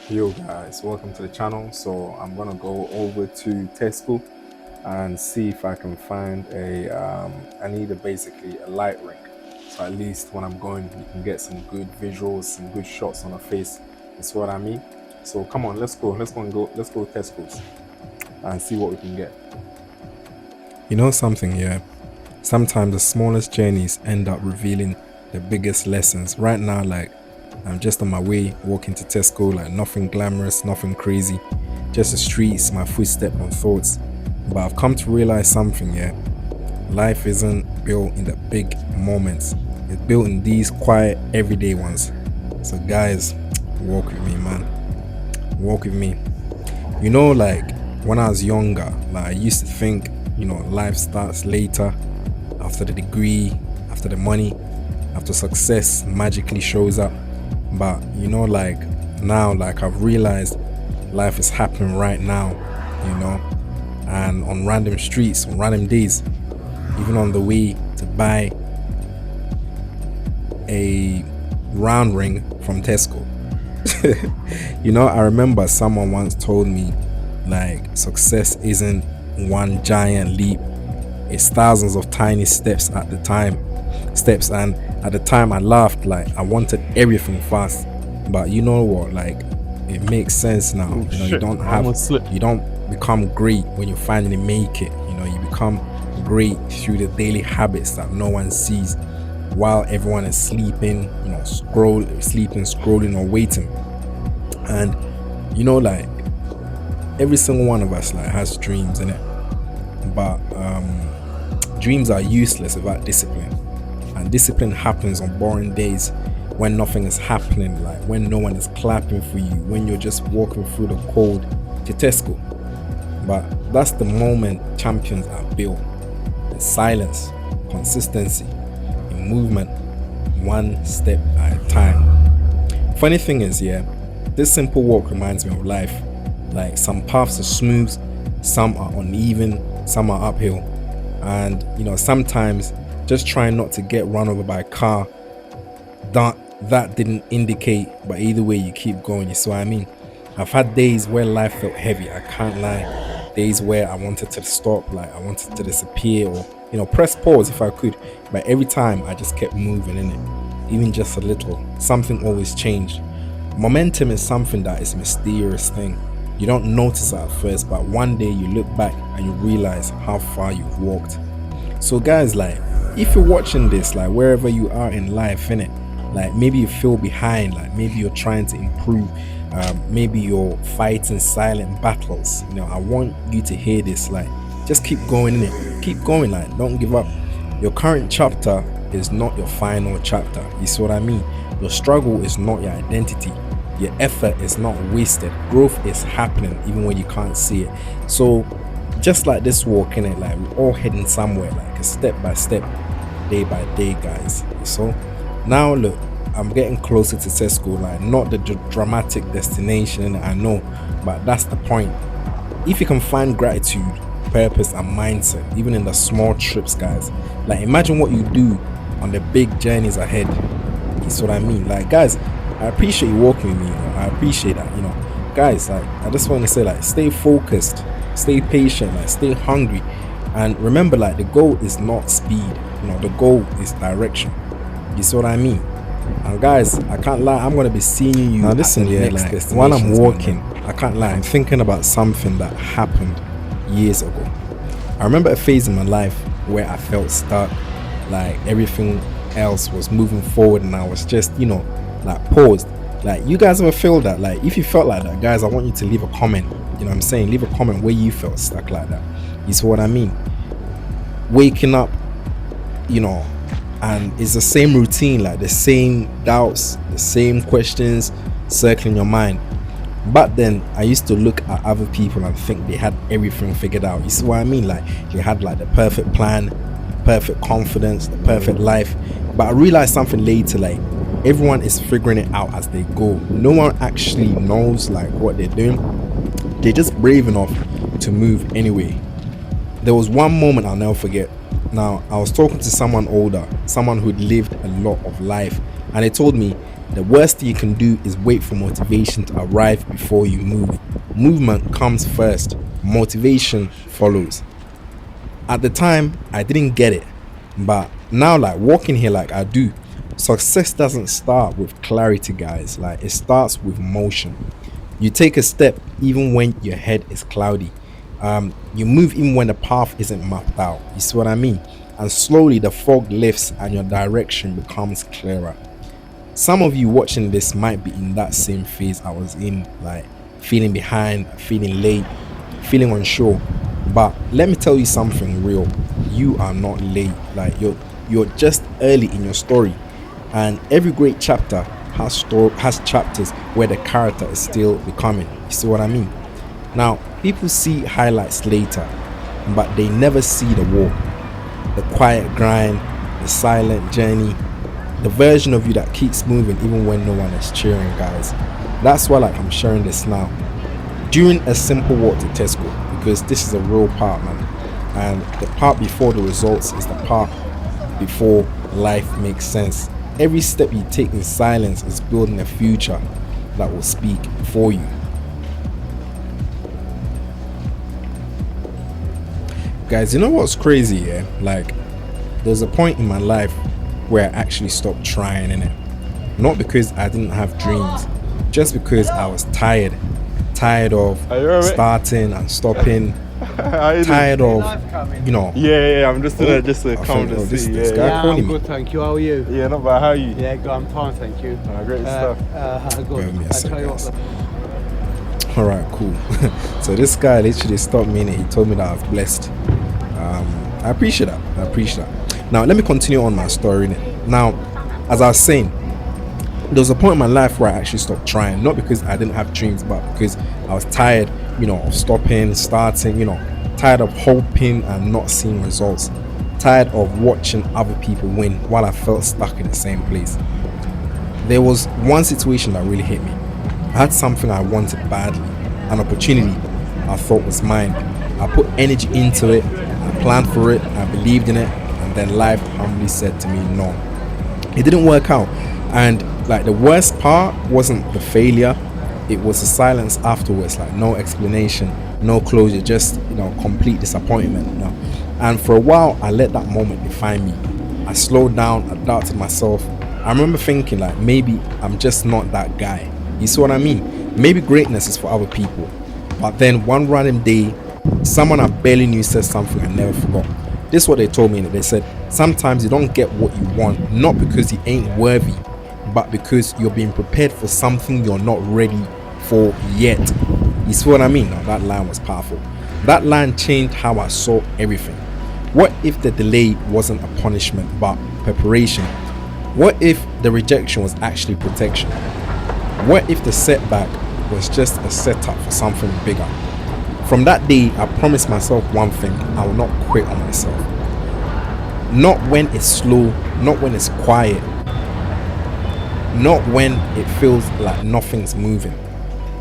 Yo guys, welcome to the channel. So I'm gonna go over to Tesco and see if I can find I need basically a light ring. So at least when I'm going, you can get some good visuals, some good shots on the face. That's what I mean. So come on, let's go. Let's go Tesco's and see what we can get. You know something, yeah. Sometimes the smallest journeys end up revealing the biggest lessons. Right now, like I'm just on my way walking to Tesco, like nothing glamorous, nothing crazy, just the streets, my footstep and thoughts. But I've come to realize something, yeah. Life isn't built in the big moments, it's built in these quiet, everyday ones. So, guys, walk with me, man. Walk with me. You know, like when I was younger, like I used to think, life starts later, after the degree, after the money, after success magically shows up. But like now, like I've realized life is happening right now, and on random streets, on random days, even on the way to buy a round ring from Tesco. I remember someone once told me, like, success isn't one giant leap, it's thousands of tiny steps at the time. Steps, and at the time I laughed, like I wanted everything fast. But you know what? Like it makes sense now. You don't become great when you finally make it. You become great through the daily habits that no one sees while everyone is sleeping, scrolling or waiting. And like every single one of us like has dreams in it, but dreams are useless without discipline. And discipline happens on boring days when nothing is happening, like when no one is clapping for you, when you're just walking through the cold to Tesco. But that's the moment champions are built. In silence, consistency, in movement, one step at a time. Funny thing is, yeah, this simple walk reminds me of life. Like some paths are smooth, some are uneven, some are uphill. And sometimes just trying not to get run over by a car that didn't indicate, but either way you keep going. You see what I mean? I've had days where life felt heavy, I can't lie. Days where I wanted to stop, like I wanted to disappear, or press pause if I could. But every time I just kept moving in it, even just a little. Something always changed. Momentum is something that is a mysterious thing. You don't notice it at first, but one day you look back and you realize how far you've walked. So guys, like if you're watching this, like wherever you are in life, innit, like maybe you feel behind, like maybe you're trying to improve, maybe you're fighting silent battles, I want you to hear this. Like just keep going, innit, keep going, like don't give up. Your current chapter is not your final chapter. You see what I mean? Your struggle is not your identity. Your effort is not wasted. Growth is happening even when you can't see it. So just like this walk, in it, like we're all heading somewhere, like a step by step, day by day, guys. So now look, I'm getting closer to Tesco, like not the dramatic destination, I know, but that's the point. If you can find gratitude, purpose and mindset even in the small trips, guys, like imagine what you do on the big journeys ahead. You see what I mean? Like guys, I appreciate you walking with me, I appreciate that, guys. Like I just want to say, like stay focused, stay patient, like stay hungry, and remember, like the goal is not speed, the goal is direction. You see what I mean? And guys, I can't lie, I'm gonna be seeing you now. Listen, yeah, like while I'm walking, I can't lie, I'm thinking about something that happened years ago. I remember a phase in my life where I felt stuck, like everything else was moving forward and I was just like paused. Like you guys ever feel that? Like if you felt like that, guys, I want you to leave a comment. What I'm saying? Leave a comment where you felt stuck like that. You see what I mean? Waking up, and it's the same routine, like the same doubts, the same questions circling your mind. But then I used to look at other people and think they had everything figured out. You see what I mean? Like they had like the perfect plan, perfect confidence, the perfect life. But I realized something later, like everyone is figuring it out as they go. No one actually knows like what they're doing. They're just brave enough to move anyway. There was one moment I'll never forget. Now, I was talking to someone older, someone who'd lived a lot of life, and they told me The worst you can do is wait for motivation to arrive before you move. Movement comes first, motivation follows. At the time, I didn't get it, but now, like walking here like I do, success doesn't start with clarity, guys. Like, it starts with motion. You take a step even when your head is cloudy. You move even when the path isn't mapped out. You see what I mean? And slowly the fog lifts and your direction becomes clearer. Some of you watching this might be in that same phase I was in, like feeling behind, feeling late, feeling unsure. But let me tell you something real. You are not late. Like, you're just early in your story. And every great chapter has chapters where the character is still becoming. You see what I mean? Now, people see highlights later, but they never see the walk, the quiet grind, the silent journey, the version of you that keeps moving even when no one is cheering, guys. That's why, like, I'm sharing this now during a simple walk to Tesco, because this is a real part, man. And the part before the results is the part before life makes sense. Every step you take in silence is building a future that will speak for you. Guys, you know what's crazy? Yeah, like, there's a point in my life where I actually stopped trying, in it. Not because I didn't have dreams, just because I was tired of starting and stopping, tired of, Yeah, I'm just gonna come to this see. guy Yeah, calling I'm me. good, thank you. How are you? Yeah, not bad. How are you? Yeah, good. I'm fine, thank you. Great stuff. Bear Good. with me a I sec, tell you guys. what. All right, cool. So this guy literally stopped me and he told me that I was blessed. I appreciate that. Now let me continue on my story. Now, as I was saying, there was a point in my life where I actually stopped trying, not because I didn't have dreams, but because I was tired, of stopping, starting, tired of hoping and not seeing results, tired of watching other people win while I felt stuck in the same place. There was one situation that really hit me. I had something I wanted badly, an opportunity I thought was mine. I put energy into it, I planned for it, I believed in it, and then life humbly said to me, no. It didn't work out. And like, the worst part wasn't the failure, it was the silence afterwards. Like, no explanation, no closure, just complete disappointment. And for a while I let that moment define me. I slowed down, I doubted myself. I remember thinking, like, maybe I'm just not that guy. You see what I mean? Maybe greatness is for other people. But then one random day, someone I barely knew said something I never forgot. This is what they told me. They said, sometimes you don't get what you want, not because you ain't worthy, but because you're being prepared for something you're not ready for yet. You see what I mean? Now, that line was powerful. That line changed how I saw everything. What if the delay wasn't a punishment but preparation? What if the rejection was actually protection? What if the setback was just a setup for something bigger? From that day, I promised myself one thing: I will not quit on myself. Not when it's slow, not when it's quiet, not when it feels like nothing's moving.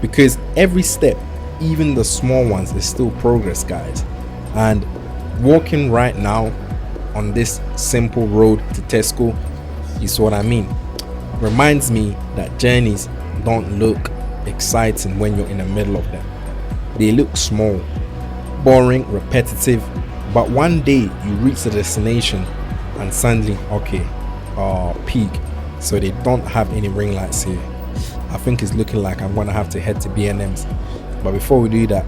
Because every step, even the small ones, is still progress, guys. And walking right now on this simple road to Tesco, you see what I mean, reminds me that journeys don't look exciting when you're in the middle of them. They look small, boring, repetitive, but one day you reach the destination and suddenly, peak. So they don't have any ring lights here. I think it's looking like I'm gonna have to head to B&M's. But before we do that,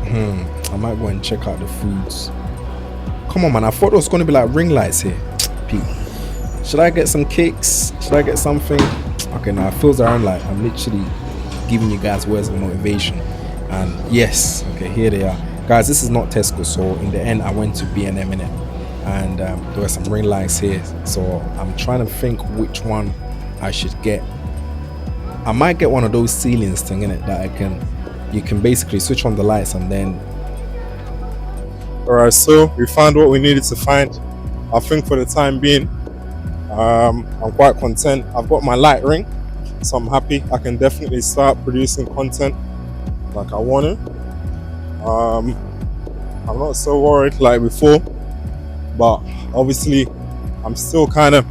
I might go and check out the foods. Come on, man, I thought there was gonna be like ring lights here. Peak. Should I get some cakes? Should I get something? Okay, now it feels around like I'm literally giving you guys words of motivation. And yes, okay, here they are. Guys, this is not Tesco, so in the end I went to B&M in it. And there were some ring lights here, so I'm trying to think which one I should get. I might get one of those ceilings thing in it that you can basically switch on the lights and then. Alright, so we found what we needed to find. I think for the time being, I'm quite content. I've got my light ring, so I'm happy. I can definitely start producing content like I want to. I'm not so worried like before, but obviously I'm still kind of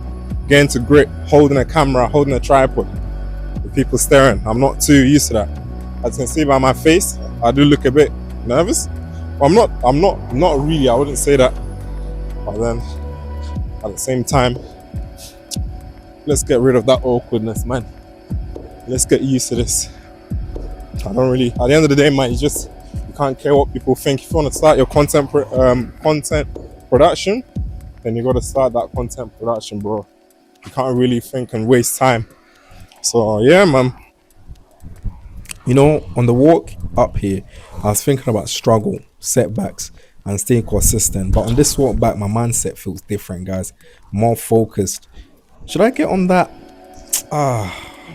getting to grip, holding a camera, holding a tripod with people staring. I'm not too used to that. As you can see by my face, I do look a bit nervous. Well, I'm not really, I wouldn't say that. But then at the same time, let's get rid of that awkwardness, man. Let's get used to this. I don't really, at the end of the day, man, you can't care what people think. If you want to start your content production, then you got to start that content production, bro. You can't really think and waste time. So yeah, man. You know, on the walk up here, I was thinking about struggle, setbacks, and staying consistent. But on this walk back, my mindset feels different, guys. More focused. Should I get on that?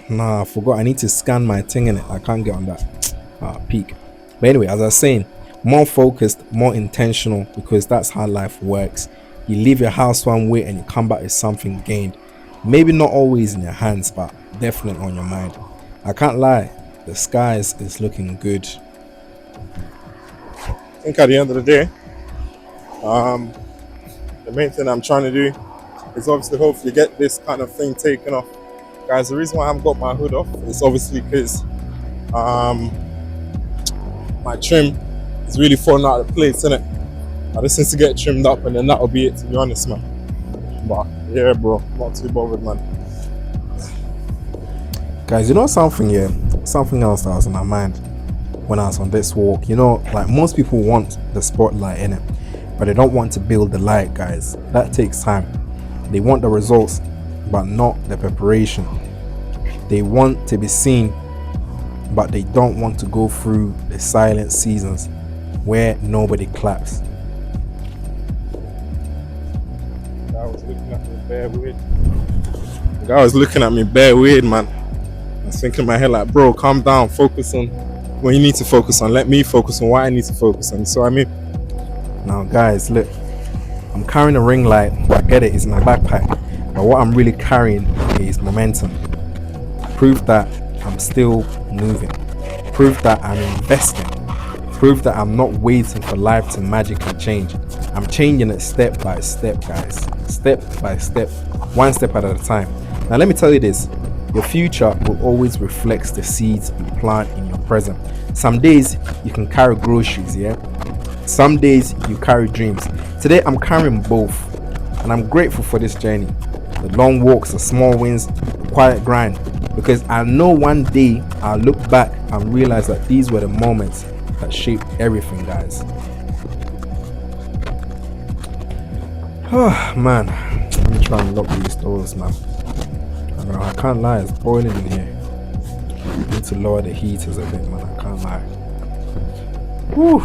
Nah, I forgot. I need to scan my thing in it. I can't get on that peak. But anyway, as I was saying, more focused, more intentional, because that's how life works. You leave your house one way and you come back with something gained. Maybe not always in your hands, but definitely on your mind. I can't lie. The skies is looking good. I think at the end of the day, the main thing I'm trying to do is obviously hopefully get this kind of thing taken off. Guys, the reason why I haven't got my hood off is obviously because my trim is really falling out of place, innit? I just need to get trimmed up and then that'll be it, to be honest, man. But yeah, bro, not too bothered, man. Guys, you know something, yeah? Something else that was in my mind when I was on this walk. You know, like most people want the spotlight in it, but they don't want to build the light, guys. That takes time. They want the results, but not the preparation. They want to be seen, but they don't want to go through the silent seasons where nobody claps. The guy was looking at me bare weird. The guy was looking at me bare weird, man. I was thinking in my head like, bro, calm down, focus on what you need to focus on. Let me focus on what I need to focus on. So I mean, now guys, look, I'm carrying a ring light. I get it, it's in my backpack, but what I'm really carrying is momentum. Proof that I'm still moving. Proof that I'm investing. Proof that I'm not waiting for life to magically change. I'm changing it step by step, guys. Step by step, one step at a time. Now let me tell you this. Your future will always reflect the seeds you plant in your present. Some days you can carry groceries, yeah? Some days you carry dreams. Today I'm carrying both, and I'm grateful for this journey. The long walks, the small wins, the quiet grind, because I know one day I'll look back and realize that these were the moments that shaped everything, guys. Oh man, let me try and lock these doors, man. I can't lie, it's boiling in here. I need to lower the heaters a bit, man. I can't lie. Whew.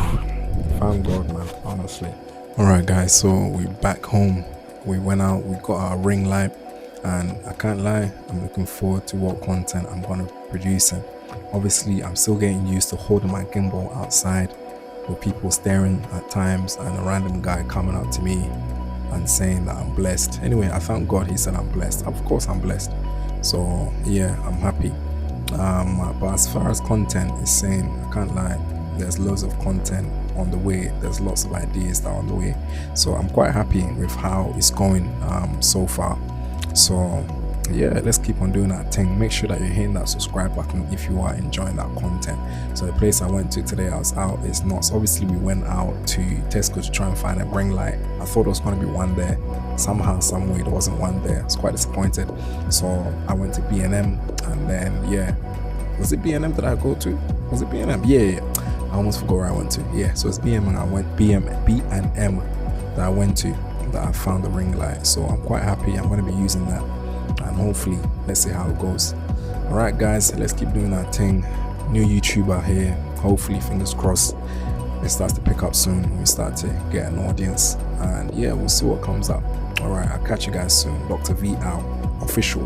Thank God, man, honestly. Alright guys, so we're back home. We went out, we got our ring light, and I can't lie, I'm looking forward to what content I'm gonna produce. And obviously I'm still getting used to holding my gimbal outside with people staring at times and a random guy coming up to me and saying that I'm blessed. Anyway, I thank God he said I'm blessed. Of course I'm blessed. So yeah, I'm happy. But as far as content is saying, I can't lie, there's loads of content on the way. There's lots of ideas that are on the way. So I'm quite happy with how it's going so far. So yeah, let's keep on doing that thing. Make sure that you're hitting that subscribe button if you are enjoying that content. So the place I went to today, I was out, it's nuts. Obviously we went out to Tesco to try and find a ring light. I thought there was going to be one there. Somehow, some way there wasn't one there. I was quite disappointed. So I went to B&M, and then yeah, was it B&M that I go to? Was it B&M? Yeah. I almost forgot where I went to. Yeah, so it's B&M and I went B&M that I went to, that I found the ring light. So I'm quite happy. I'm going to be using that, and hopefully let's see how it goes. All right guys, let's keep doing our thing. New YouTuber here, hopefully fingers crossed it starts to pick up soon. We start to get an audience, and yeah, we'll see what comes up. All right, I'll catch you guys soon. Dr. V out, official.